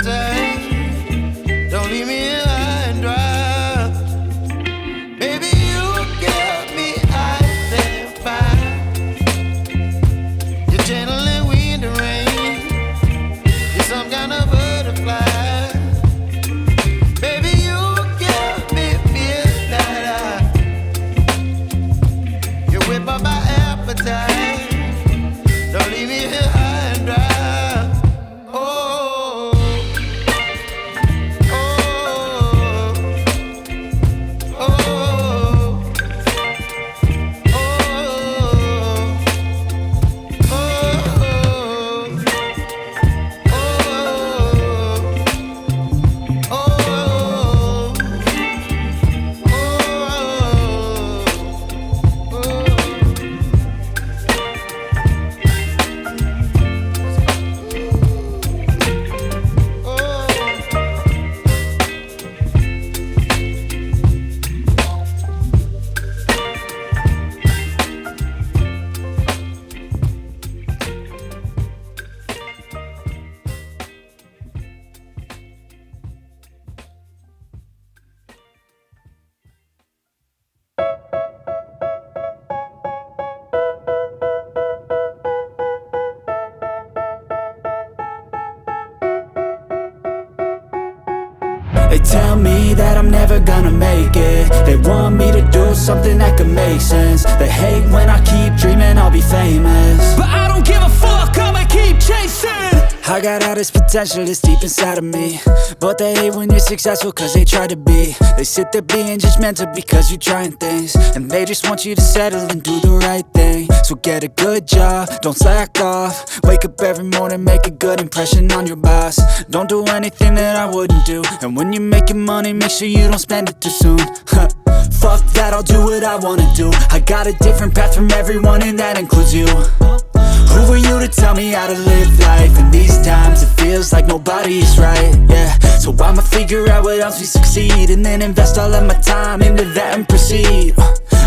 appetite. Don't leave me here high and dry. Baby, you give me ice and fire. You're channeling wind and rain. You're some kind of butterfly. Baby, you give me midnight. You whip up my appetite. Don't leave me here high and dry. They tell me that I'm never gonna make it. They want me to do something that could make sense. They hate when I keep dreaming I'll be famous, but I don't give a fuck, I'ma keep chasing. I got all this potential that's deep inside of me, but they hate when you're successful cause they try to be. They sit there being judgmental because you're trying things, and they just want you to settle and do the right thing. So get a good job, don't slack off. Wake up every morning, make a good impression on your boss. Don't do anything that I wouldn't do, and when you're making money, make sure you don't spend it too soon. Fuck that, I'll do what I wanna do. I got a different path from everyone, and that includes you. Who are you to tell me how to live life? In these times it feels like nobody is right, yeah. So I'ma figure out what else we succeed, and then invest all of my time into that and proceed.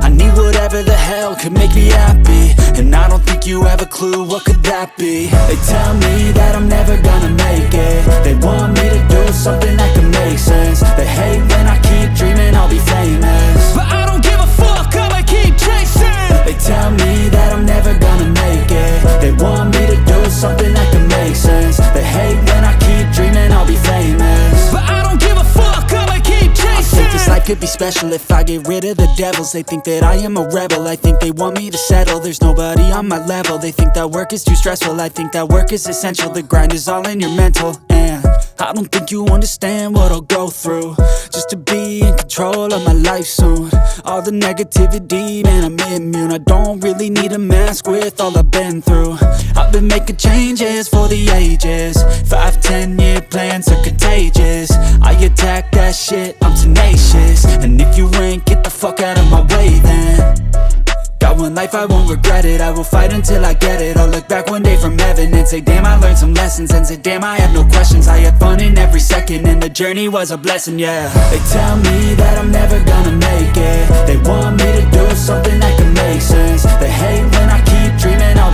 I need whatever the hell could make me happy, and I don't think you have a clue what could that be. They tell me that I'm never gonna make it. They want me to do something that could make sense. They hate when I keep dreaming I'll be famous, but I don't give a fuck, I'ma keep chasing. They tell me that I'm never gonna make it. They want me to do something that can make sense. They hate when I keep dreaming I'll be famous, but I don't give a fuck, I'ma keep chasing. I think this life could be special if I get rid of the devils. They think that I am a rebel, I think they want me to settle. There's nobody on my level. They think that work is too stressful, I think that work is essential. The grind is all in your mental, and I don't think you understand what I'll go through just to be in control of my life soon. All the negativity, man, I'm immune. I don't really need a mask with all I've been through. I've been making changes for the ages. 5-10 year plans are contagious. I attack that shit, I'm tenacious. And if you ain't, get the fuck out of my way then. Got one life, I won't regret it. I will fight until I get it. I'll look back one day from heaven and say, damn, I learned some lessons. And say, damn, I had no questions. I had fun in every second, and the journey was a blessing, yeah. They tell me that I'm never gonna make it. They want me to do something that can make sense. They hate when I keep dreaming I'll